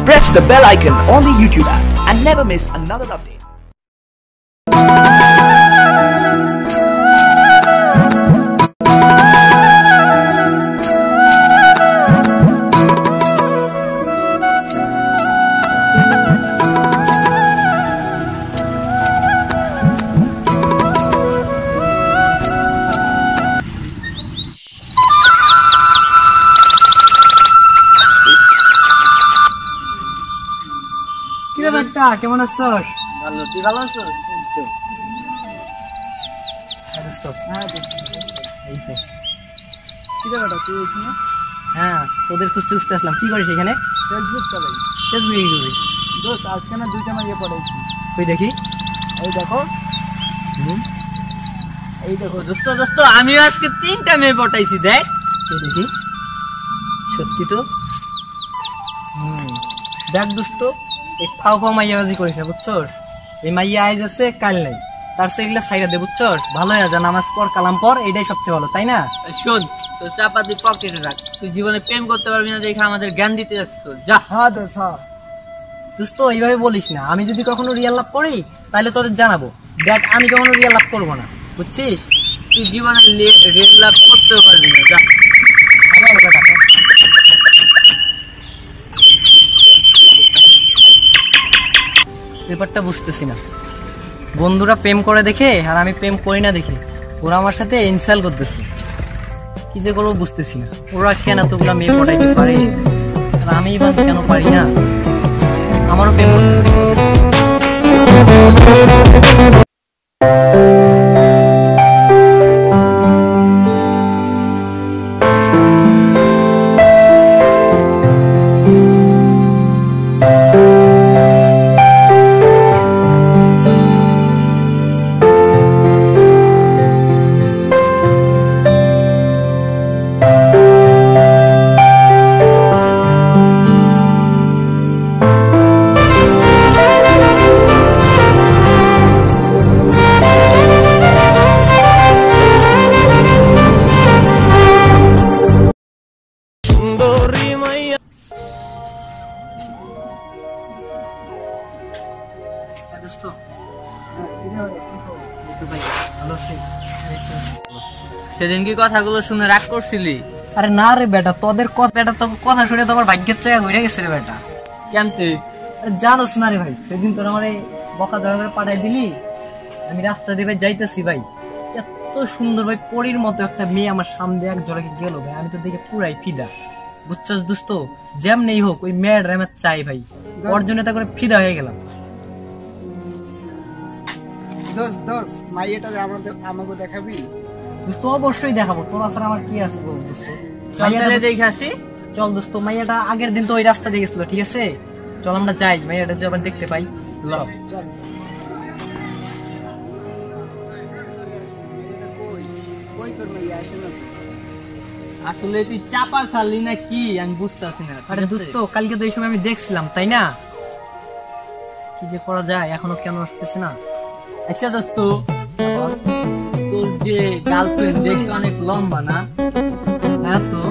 Press the bell icon on the YouTube app and never miss another update. কেমন আছিস? ভালো, তুই ভালো আছিস? হ্যাঁ, তোদের খুঁজতে খুঁজতে আসলাম। কি করিস এখানে? ফেসবুক চালাই। ফেসবুকে কি করিস? দোস্ত আজকে না দুইটা মাইয়া পড়াইছি। কই দেখি। এই দেখো, এই দেখো দোস্ত দোস্ত আমিও আজকে 3টা মেয়ে পটাইছি। দেখ দেখি, সত্যি তো। দেখ দোস্ত, এই ফাও ফাও মাইয়াবাজি করিস না, বুঝছস? এই মাইয়া আইজ আছে, কাল নাই। তার সে এগুলা সাইরা দে, বুঝছস? ভালো হয়ে যা, নামাজ পড়, কালাম পড়, এটাই সবচেয়ে ভালো, তাই না? শোন, তো চাপা তুই পকেটে রাখ। তুই জীবনে প্রেম করতে পারবি না দেখে আমাদের জ্ঞান দিতে যাচ্ছিস। যা। হ্যাঁ দোস্ত, এইভাবে বলিস না। আমি যদি কখনো রিয়াল লাভ করি তাহলে তোদের জানাবো। দেখ, আমি কখনো রিয়াল লাভ করবো না, বুঝছিস? তুই জীবনে রিয়েল লাভ করতেও পারবি না। যা। ব্যাপারটা বুঝতেছি না। বন্ধুরা প্রেম করে দেখে আর আমি প্রেম করি না দেখে ওরা আমার সাথে ইনসাল্ট করতেছে। কি যে করবো বুঝতেছি না। ওরা কেন এতগুলা মেয়ে পটাইতে পারে আর আমি বা কেন পারি না? আমারও প্রেম সেদিন কি কথাগুলো শুনে রাগ করছিলি? আরে না রে বেটা, তোদের কথা শুনে তোমার ভাগ্যের জায়গা ঘুরে গেছে রে বেটা। কেমতে? জানোস না রে ভাই, সেদিন তোর আমার বকা দেওয়া করে পাঠাই দিলি। আমি রাস্তা দিয়ে যাইতেছি ভাই, এত সুন্দর ভাই পরীর মতো একটা মেয়ে আমার সামনে এক জোড়াকে গেল ভাই। আমি তো দেখে পুরাই ফিদা, বুঝছস দোস্ত? যেমনি হোক ওই মেয়ের আমার চাই ভাই, ওর জন্য তা করে ফিদা হয়ে গেলাম। মাইয়াটা আমাকে দেখাবি? দোস্ত অবশ্যই দেখাবো, তোর ছাড়া আমার কি আছে দোস্ত? দেখে আসি। চল দোস্ত, মাইয়াটা আগের দিন তো ওই রাস্তা দিয়ে গেছিল, ঠিক আছে? চল আমরা যাই, মাইয়াটা যে আবার দেখতে পাই। আসলে তুই চাপা ছাড়লি না কি আমি বুঝতেছি না। আরে দোস্ত, কালকে তো এই সময় আমি দেখছিলাম, তাই না? কি যে করা যায়, এখনো কেন আসতেছে না? আচ্ছা দোস্ত, তোর যে গার্লফ্রেন্ড দেখতে অনেক লম্বা না? হ্যাঁ তো।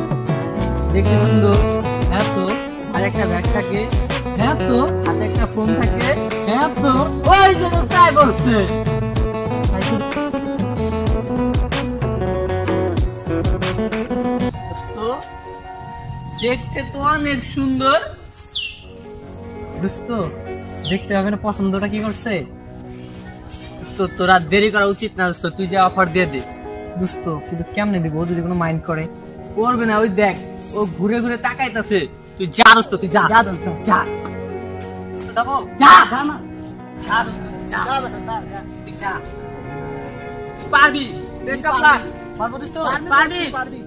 দেখতে সুন্দর? হ্যাঁ তো। আর একটা ব্যাগ থাকে? হ্যাঁ তো। হাতে একটা ফোন থাকে? হ্যাঁ তো। ওই যে তাই বলছে। দেখতে তো অনেক সুন্দর। দোস্ত, দেখতে হবে না, পছন্দটা কি করছে? তো তোরা দেরি করা উচিত না দোস্ত, তুই যে অফার দিয়ে দে। দোস্ত কিন্তু কেমনে দিব, যদি কোনো মাইন্ড করে? করবে না, ওই দেখ ও ঘুরে ঘুরে তাকাইতাছে। তুই যা দোস্ত, তুই যা যা দোস্ত, যা যাবো, যা যা না, যা দোস্ত, যা তুই যা, তুই পারবি। Best of luck. পারবো দোস্ত, পারবি।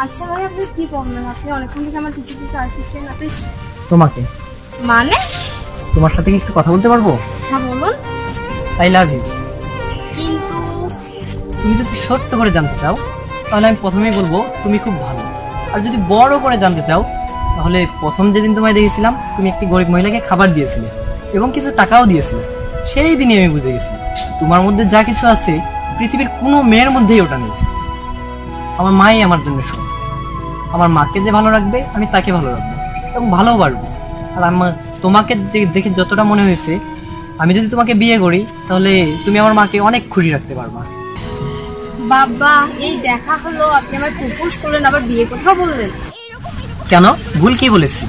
আচ্ছা ভাই, আপনি কি প্রবলেম? আপনি অনেকক্ষণ থেকে আমার কিছু কিছু আসছেন। আপনি তোমাকে মানে? তোমার সাথে কি একটু কথা বলতে পারবো? হ্যাঁ বলুন। I love you. কিন্তু তুমি যদি সত্য করে জানতে চাও তাহলে আমি প্রথমেই বলবো তুমি খুব ভালো, আর যদি বড় করে জানতে চাও তাহলে প্রথম যেদিন তোমায় দেখেছিলাম তুমি একটি গরিব মহিলাকে খাবার দিয়েছিলে এবং কিছু টাকাও দিয়েছিলে, সেই দিনই আমি বুঝে গেছি তোমার মধ্যে যা কিছু আছে পৃথিবীর কোনো মেয়ের মধ্যেই ওটা নেই। আমার মাই আমার জন্য সব। আমার মাকে যে ভালো রাখবে আমি তাকে ভালো রাখবো এবং ভালো বাড়বো। আর আমার তোমাকে দেখে যতটা মনে হয়েছে আমি যদি তোমাকে বিয়ে করি তাহলে তুমি আমার মাকে অনেক খুশি রাখতে পারবা। বাবা, এই দেখা হলো, আপনি আমায় প্রপোজ করলেন, আবার বিয়ে কথা বললেন। কেন, ভুল কি বলেছি?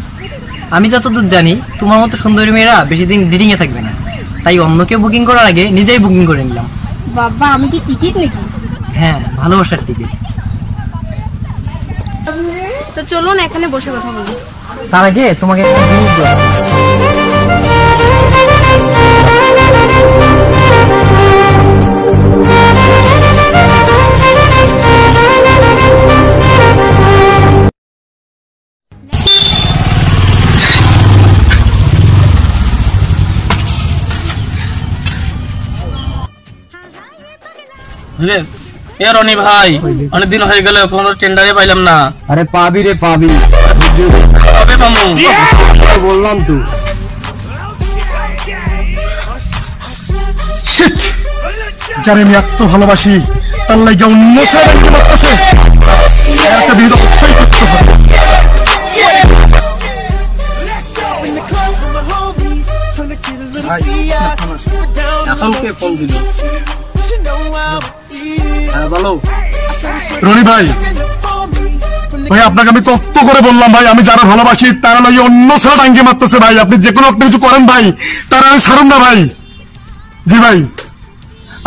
আমি যতদূর জানি তোমার মতো সুন্দরী মেয়েরা বেশি দিন ডিডিং এ থাকবে না, তাই অন্যকে বুকিং করার আগে নিজেই বুকিং করে নিলাম। বাবা, আমি কি টিকিট নাকি? হ্যাঁ, ভালোবাসার টিকিট। তো চলুন এখানে বসে কথা বলি। তার আগে তোমাকে একটা জিনিস দেওয়া হবে। রনি ভাই, অনেকদিন হয়ে গেল, কোনো টেন্ডারে পাইলাম না। আরে পাবি রে পাবি, কবে পামু? বললাম তো। যারে আমি এত ভালোবাসি তার লাগে অন্য সারাইতে মারতেছে, একটা বিয়ে অবশ্যই করতে হবে। এখন কে ফোন দিল? হ্যাঁ বলো। রনি ভাই, ভাই আপনাকে আমি কত করে বললাম ভাই, আমি যারা ভালোবাসি তারা লাগে অন্য সারা ডাঙ্গে মারতেছে ভাই। আপনি যে কোনো একটা কিছু করেন ভাই, তারা আমি ছাড়ুন না ভাই। জি ভাই,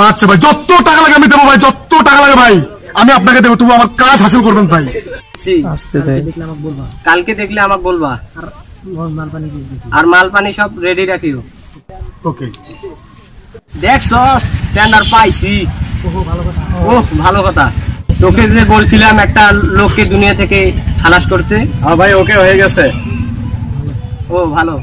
আচ্ছা ভাই, যত টাকা লাগে আমি দেবো ভাই, যত টাকা লাগে ভাই আমি আপনাকে দেবো, তুমি আমার কাজ হাসিল করবেন ভাই। কালকে দেখলে আমাকে বলবা, আর মাল পানি সব রেডি রাখিও। ওকে। দেখছো টেন্ডার পাইছি। ও ভালো কথা। তোকে যে বলছিলাম একটা লোককে দুনিয়া থেকে খালাস করতে, হ্যাঁ ভাই, ওকে হয়ে গেছে। ও ভালো।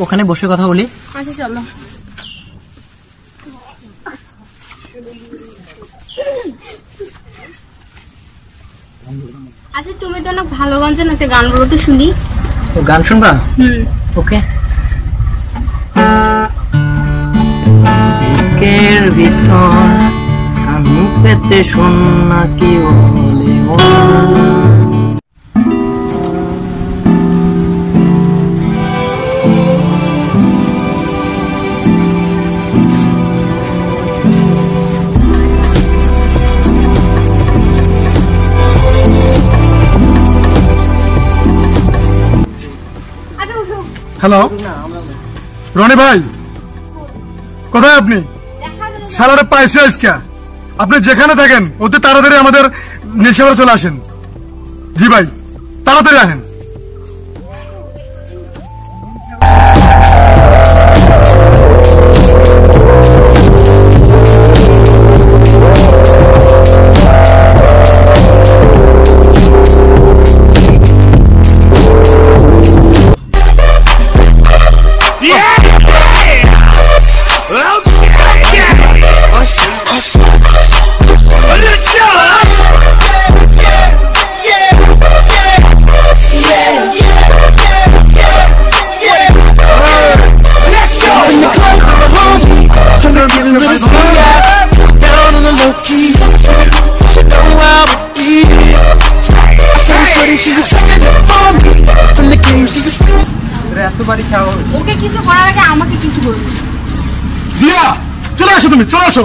ওখানে বসে কথা বলি। আচ্ছা চলো। আচ্ছা, তুমি তো অনেক ভালো গান জানো, একটা গান বলো তো শুনি। তো গান শুনবা? ওকে। বুকের ভিতর আমি পেতে শোন না কি বলে হ্যালো রনি ভাই, কোথায় আপনি? সালারে পাইছে আজকে। আপনি যেখানে থাকেন অতি তাড়াতাড়ি আমাদের নীলসাগরে চলে আসেন। জি ভাই, তাড়াতাড়ি আসেন। ওকে কিছু করার আগে আমাকে কিছু করবে। দিয়া, চলে আসো, তুমি চলে আসো।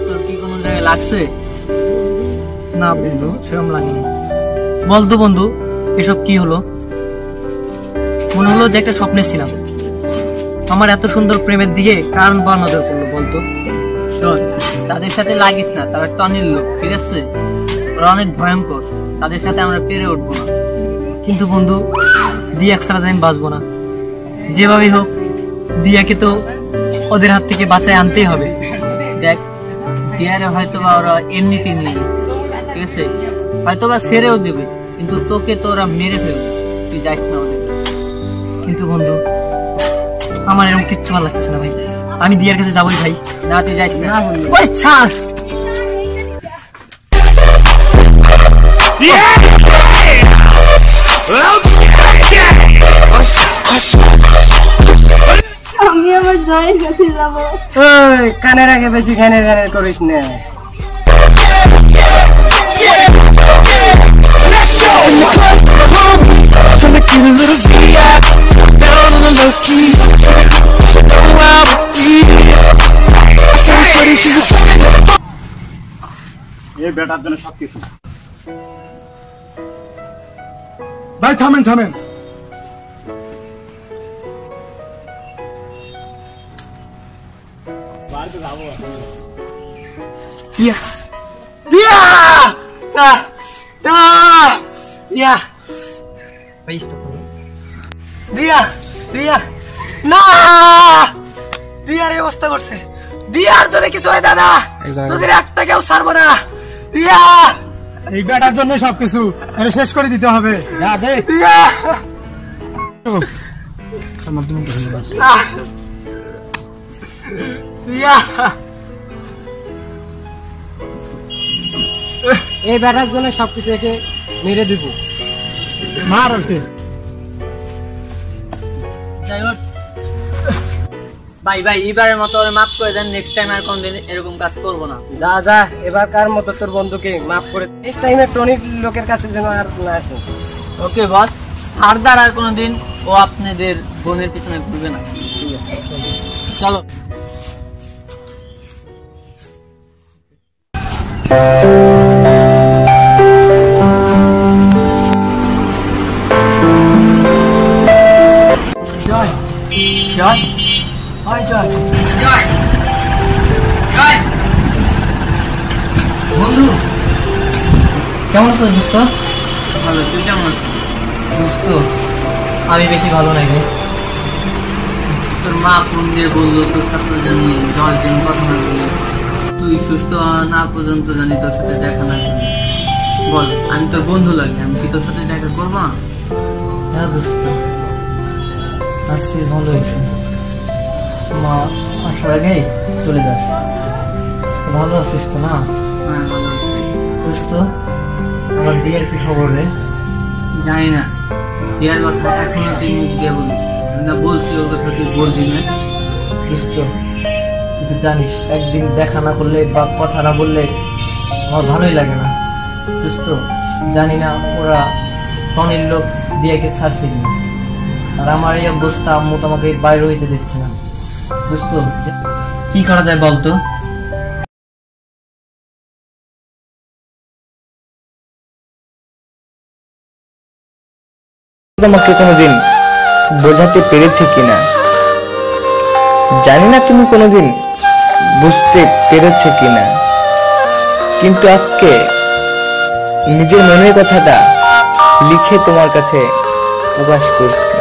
তোর কি কোনো জায়গায় লাগছে? না বন্ধু, সেরকম লাগেনি। বলতো বন্ধু, এসব কি হলো? মনে হলো যে একটা স্বপ্নে ছিলাম। আমার এত সুন্দর প্রেমের দিকে কারণ বা নজর করলো বলতো? শোন, তাদের সাথে লাগিস না, তারা টনির লোক, ঠিক আছে? ওরা অনেক ভয়ঙ্কর, তাদের সাথে আমরা পেরে উঠবো না। কিন্তু বন্ধু, দিয়া ছাড়া আমি বাঁচবো না। যেভাবেই হোক দিয়াকে তো ওদের হাত থেকে বাঁচায় আনতেই হবে। দেখ, দিয়ারে হয়তোবা ওরা এমনিতেই নেই, ঠিক আছে? হয়তোবা ছেড়েও দেবে, কিন্তু তোকে তো ওরা মেরে ফেলবে। তুই যাইস না ওদের। কিন্তু বন্ধু, আমার এরকম কিচ্ছু ভালো লাগতেছে না ভাই। আমি দিয়ার কাছে যাবোই ভাই। না, তুই যাইস না। ওই ছাড়। আমি আমার জয়ের কাছে যাবো। কানের আগে বেশি ঘ্যানের ঘ্যানের করিস না। এই বেটার জন্য সবকিছু। ভাই থামেন থামেন। দিয়া দিয়া না না দিয়া ভাই স্টপ করো। দিয়া দিয়া না, দিয়ার এই অবস্থা করছে। দিয়ার যদি কিছু হয় দাদা, তোদের একটা কেউ ছাড়বো না। দিয়া, এই বেটার জন্য সবকিছু এটা শেষ করে দিতে হবে। দিয়া দিয়া এই বেটার জন্য সবকিছু একে মেরে দিব। মার ওকে। যাই হোক ভাই, ভাই এবারের মতো ওরা মাফ করে দেন। নেক্সট টাইম আর কোনদিন এরকম কাজ করবো না। যা যা, এবারকার মতো তোর বন্ধুকে মাফ করে। নেক্সট টাইমে টনির লোকের কাছে যেন আর না আসে। ওকে বস, ফার্দার আর কোনোদিন ও আপনাদের বোনের পিছনে ঘুরবে না। ঠিক আছে, চলো। জয় জয় হয় জয় জয় জয় বন্ধু, কেমন আছো দোস্ত? ভালো, তুই কেমন আছিস? দোস্ত, আমি বেশি ভালো নাই রে। তোর মা ফোন দিয়ে বললো তোর সাথে জানি 10 দিন কথা না বলি, তুই সুস্থ না পর্যন্ত জানি তোর সাথে দেখা না করি। বল, আমি তোর বন্ধু লাগে, আমি কি তোর সাথে দেখা করবো না? হ্যাঁ দোস্ত, আসছি, ভালো হয়েছে। মা আসার আগে চলে যাস। ভালো আছিস তো না? হ্যাঁ, ভালো আছি। দোস্ত, আমার দিয়ার কি খবর রে? জানি না, বিয়ার কথা এখনো তুই মুখ দিয়ে বলি না, বলছি ওর কথা তুই বলবি না। দোস্ত, তুই তো জানিস একদিন দেখা না করলে বা কথা না বললে আমার ভালোই লাগে না। দোস্ত, জানি না ওরা টনির লোক দিয়াকে ছাড়ছে কিনা। আর আমার এই অবস্থা, আম্মু তো আমাকে বাইরে হইতে দিচ্ছে না। দোস্ত, কি করা যায় বলতো? তোমাকে কোনোদিন বোঝাতে পেরেছি কিনা জানি না, তুমি কোনোদিন বুঝতে পেরেছো কিনা, কিন্তু আজকে নিজের মনের কথাটা লিখে তোমার কাছে প্রকাশ করছি।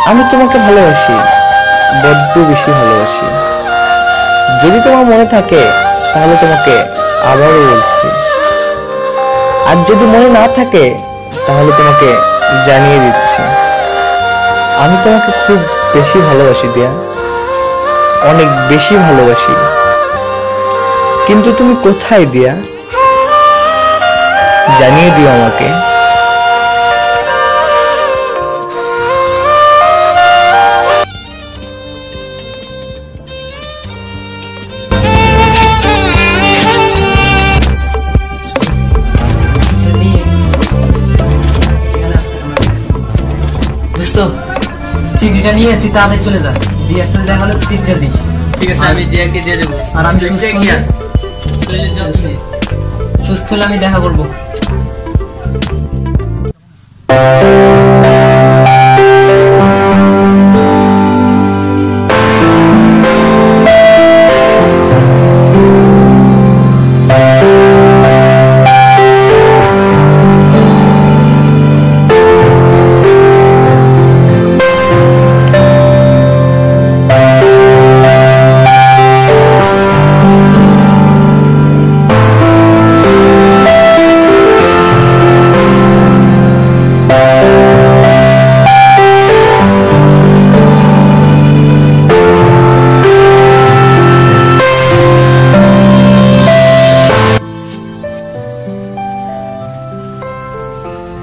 আমি তোমাকে ভালোবাসি, বড্ড বেশি ভালোবাসি। যদি তোমার মনে থাকে তাহলে তোমাকে আবারও বলছি, আর যদি মনে না থাকে তাহলে তোমাকে জানিয়ে দিচ্ছি, আমি তোমাকে খুব বেশি ভালোবাসি দিয়া, অনেক বেশি ভালোবাসি। কিন্তু তুমি কোথায় দিয়া, জানিয়ে দিও আমাকে। চিঠিটা নিয়ে তুই তাড়াতাড়ি চলে যা, দিয়ে একটা দেখা হলে চিঠিটা দিস। ঠিক আছে, আমি দিয়াকে দিয়ে দেবো। আর আমি সুস্থ হলে আমি দেখা করবো।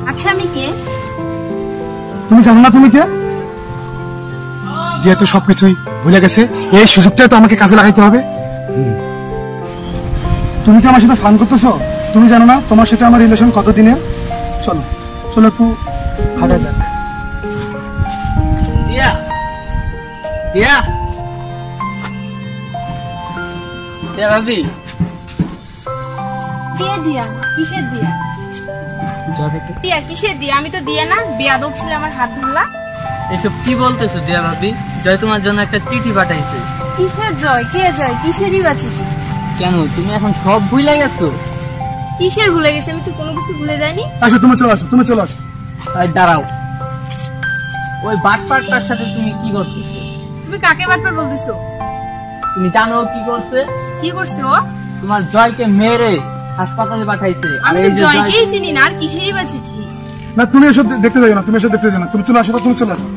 আচ্ছা আমি কে? তুমি জানো না তুমি কে? দিয়া তো সবকিছুই ভুলে গেছে, এই সুযোগটা তো আমাকে কাজে লাগাইতে হবে। তুমি কি আমার সাথে ফান করতেছো? তুমি জানো না তোমার সাথে আমার রিলেশন কত দিনের? চলো চলো একটু হাঁটা যাক। দিয়া, দিয়া, দিয়া ভাবি। দিয়া দিয়া কিসের দিয়া? দিয়া কিসের দিয়া? আমি তো দিয়া না, বেয়াদব ছিল আমার হাত ধরলা। এসব কি বলতেছো দিয়া ভাবি? জয় তোমার জন্য একটা চিঠি পাঠাইছে। কিসের জয়? কে জয়? কিসেরই বা চিঠি? কেন তুমি এখন সব ভুলে গেছো? কিসের ভুলে গেছে? আমি তো কোনো কিছু ভুলে যাইনি। আসো তুমি চলে আসো, তুমি চলে আসো। দাঁড়াও, ওই বাটপারটার সাথে তুমি কি করতেছো? তুমি কাকে বাটপার বলতেছো? তুমি জানো কি করছে? কি করছে ও? তোমার জয়কে মেরে হাসপাতালে পাঠাইছে। আমি তো জয়কেই চিনি না, আর কিসেরই বা চিঠি? না তুমি এসব দেখতে যাও না, তুমি এসব দেখতে যাও না, তুমি চলে আসো, তুমি চলে আসো।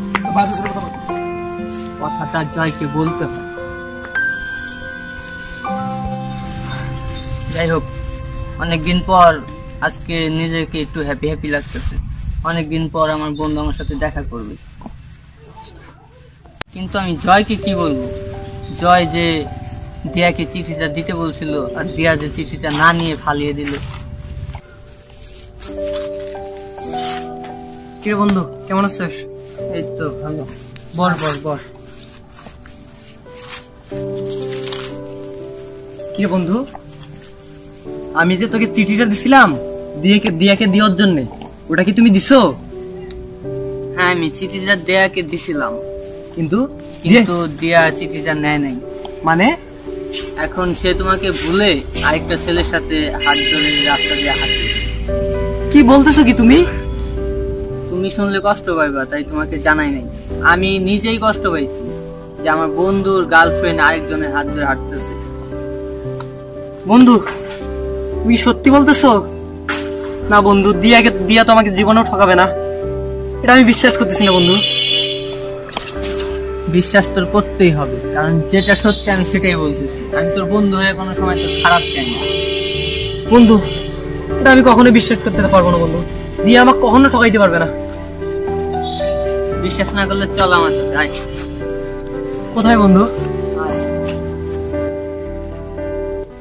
কথাটা জয়কে বলতে হয়। যাই হোক, অনেকদিন পর আজকে নিজেকে একটু হ্যাপি হ্যাপি লাগতেছে। অনেকদিন পর আমার বন্ধু আমার সাথে দেখা করবে, কিন্তু আমি জয়কে কি বলবো? জয় যে দিয়াকে চিঠিটা দিতে বলছিল, আর দিয়া যে চিঠিটা না নিয়ে ফালিয়ে দিল। কিরে বন্ধু, কেমন আছিস? এই তো ভালো। বস বস বস। কিরে বন্ধু, আমি যে তোকে চিঠিটা দিছিলাম দিয়াকে দেওয়ার জন্য, ওটা কি তুমি দিছো? হ্যাঁ, আমি চিঠিটা দিয়াকে দিছিলাম, কিন্তু দিয়া চিঠিটা নেয় নাই। মানে এখন সে তোমাকে ভুলে আরেকটা ছেলের সাথে হাত ধরে রাস্তা দিয়ে হাঁটে। কি বলতেছো কি তুমি? তুমি শুনলে কষ্ট পাইবা, তাই তোমাকে জানাই নাই। আমি নিজেই কষ্ট পাইছি যে আমার বন্ধুর গার্লফ্রেন্ড আরেকজনের হাত ধরে হাঁটতেছে। বন্ধু, তুমি সত্যি বলতেছো? না বন্ধু, দিয়া তো আমাকে জীবনেও ঠকাবে না, এটা আমি বিশ্বাস করতেছি না বন্ধু। বিশ্বাস তোর করতেই হবে, কারণ যেটা সত্যি আমি সেটাই বলতেছি। আমি তোর বন্ধু হয়ে কোনো সময় তোর খারাপ চাই না। বন্ধু, এটা আমি কখনো বিশ্বাস করতে পারবো না বন্ধু, দিয়া আমাকে কখনো ঠকাইতে পারবে না। বিশ্বাস না করলে চল আমার সাথে, আয়। কোথায় বন্ধু?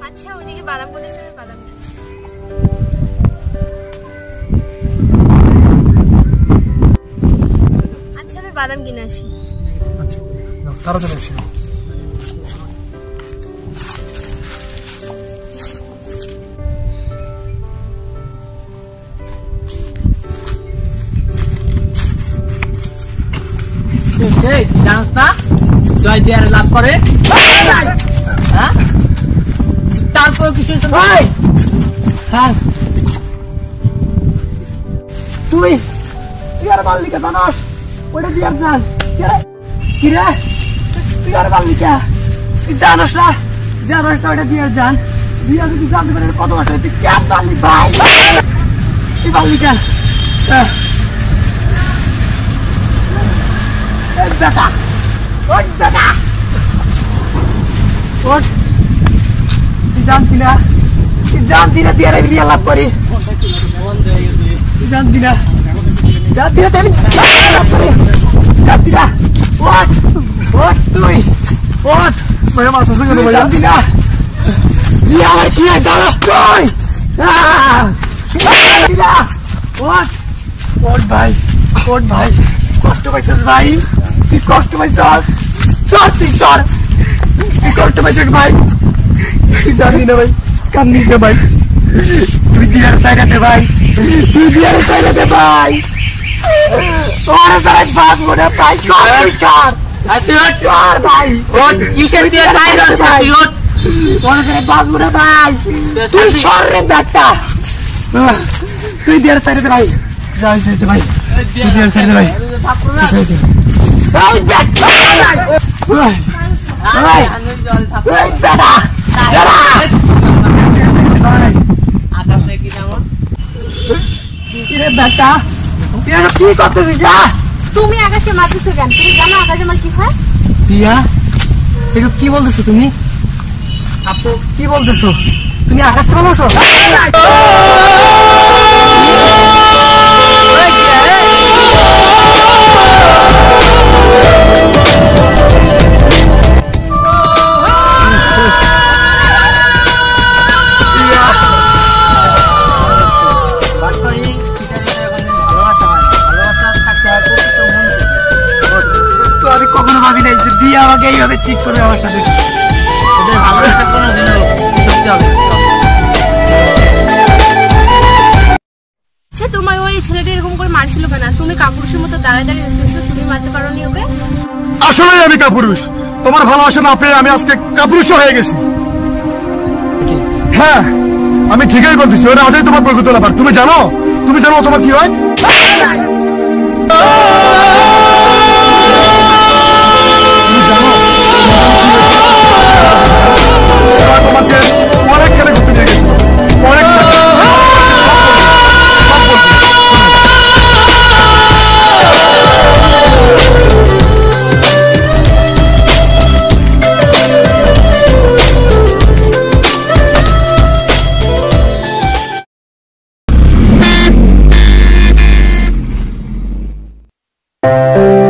আচ্ছা ওদিকে বাদাম কোথায়? বাদাম আচ্ছা আমি বাদাম কিনে আসি। তাড়াতাড়ি আসো। জানোস না জয় দিয়ার লাভ করে? হ্যাঁ, তারপর কিসের জন্য? তুই আর মাল্লিকা জানাস ওটা দিয়ার জান? কি রে, তুই আর মাল্লিকা জানাস না? জানাস না ওটা দিয়ার জান? দিয়া যদি জানতে পারে কত মাস তুই কেন জানলি ভাই? তুই মাল্লিকা বেটা, ওই বেটা, ওই তুই জানতি না? তুই জানতি না দিয়ার বিয়ে লাভ করি? তুই জানতি না? জানতি না তুই লাভ করি? জানতি না? ওঠ ওঠ, তুই ওঠ। ভাইয়া মাথা সঙ্গে ভাইয়া, জানতি না দিয়ে আমার কি জানাস তুই? জানতি না? ওঠ ওঠ ভাই, ওঠ ভাই, কষ্ট পাইছিস ভাই? তুই কষ্ট ভাই চল চল তুই চল তুই কষ্ট ভাই চল ভাই তুই জানি না ভাই কান্দিস না ভাই তুই দিয়ার সাইডাতে ভাই তুই দিয়ার সাইডাতে ভাই ওরা সারা বাস মনে ভাই চল চল চল ভাই ওর কিসের দিয়ে খাই না ভাই ওর ওরা সারা বাস মনে ভাই তুই সর রে বেটা তুই দিয়ার সাইডাতে ভাই যাই যাই ভাই তুই দিয়ার সাইডাতে ভাই এই বেটা ভাই এই বেটা আকাশে কি নাম কিরে বেটা তুই আর কি করতেছিস যা তুমি আকাশকে মারতেছো কেন? তুমি জানো আকাশ আমার কি হয়? দিয়া এসব কি বলতেছো তুমি? আপু কি বলতেছো? তুমি আকাশকে ভালোবাসো? আমি কখনো ভাবি নাই যে দিয়া আমাকে এইভাবে চিট করবে আমার সাথে। ওদের ভালোবাসা কোনোদিনও সত্যি হবে না। আচ্ছা তোমার ওই ছেলেটা এরকম করে মারছিল কেন? তুমি কাপুরুষের মতো দাঁড়ায় দাঁড়িয়ে উঠতেছো, তুমি মারতে পারোনি ওকে? আসলে আমি কাপুরুষ তোমার ভালোবাসা না পেয়ে আমি আজকে কাপুরুষ হয়ে গেছি। হ্যাঁ আমি ঠিকই বলতেছি ওরা আজই তোমার প্রকৃত ব্যাপার। তুমি জানো তোমার কি হয়? তোমাকে অনেক খেলে ঘুরতে নিয়ে গেছিল অনেক Thank you.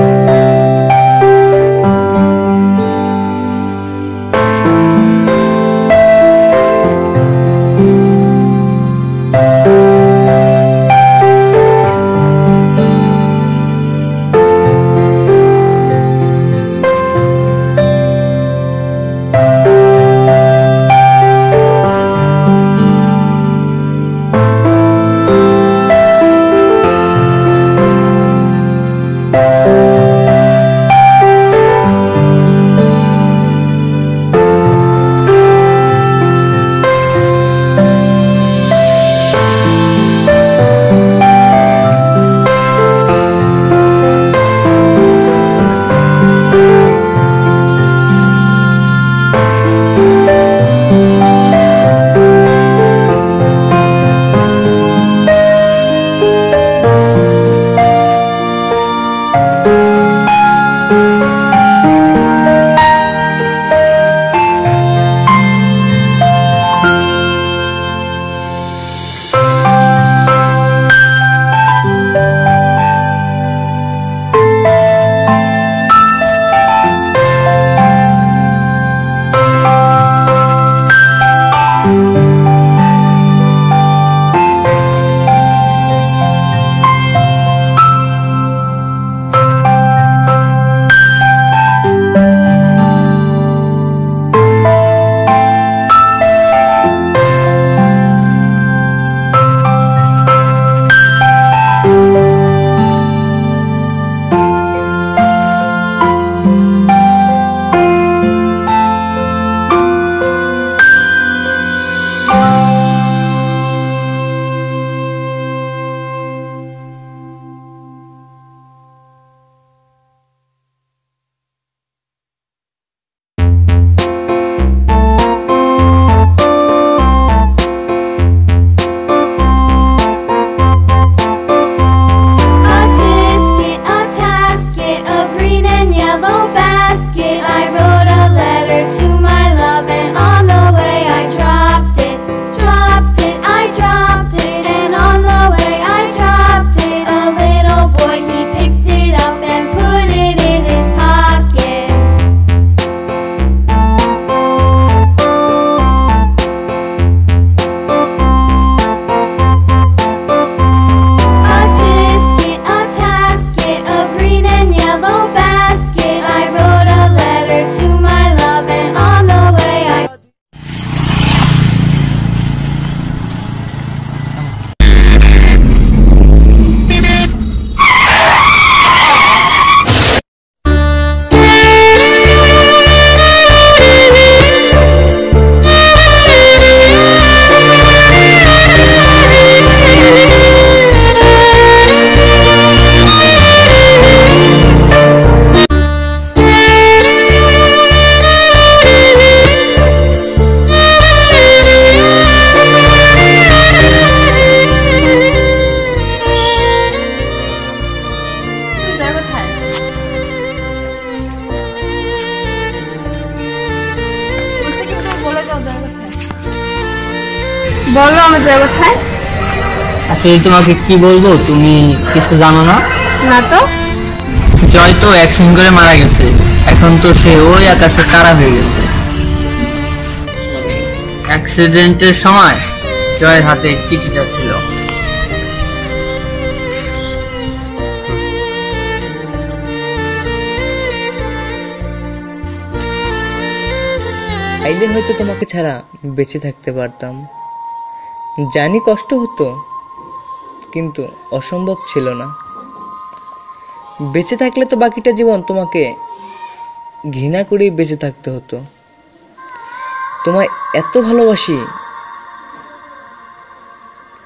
আমার জয় কোথায়? আসলে তোমাকে কি বলবো, তুমি কিছু জানো না? না তো। জয় তো অ্যাক্সিডেন্ট করে মারা গেছে, এখন তো সে ওই আকাশে তারা হয়ে গেছে। অ্যাক্সিডেন্টের সময় জয়ের হাতে চিঠিটা ছিল। চাইলে হয়তো তোমাকে ছাড়া বেঁচে থাকতে পারতাম। জানি কষ্ট হতো, কিন্তু অসম্ভব ছিল না। বেঁচে থাকলে তো বাকিটা জীবন তোমাকে ঘৃণা করেই বেঁচে থাকতে হতো। তোমায় এত ভালোবাসি,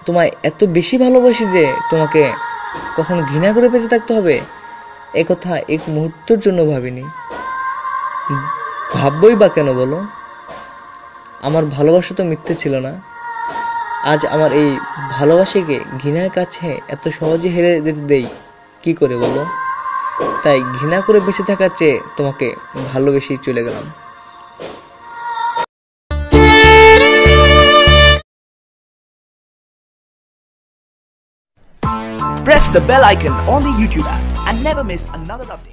তোমায় এত বেশি ভালোবাসি যে তোমাকে কখন ঘৃণা করে বেঁচে থাকতে হবে এ কথা এক মুহূর্তের জন্য ভাবিনি। ভাববই বা কেন বলো? আমার ভালোবাসা তো মিথ্যে ছিল না। আজ আমার এই ভালোবাসাকে ঘৃণার কাছে এত সহজে হেরে যেতে দেই কি করে বলো? তাই ঘৃণা করে বেঁচে থাকার চেয়ে তোমাকে ভালোবেসেই চলে গেলাম। Press the bell icon on the YouTube app and never miss another update.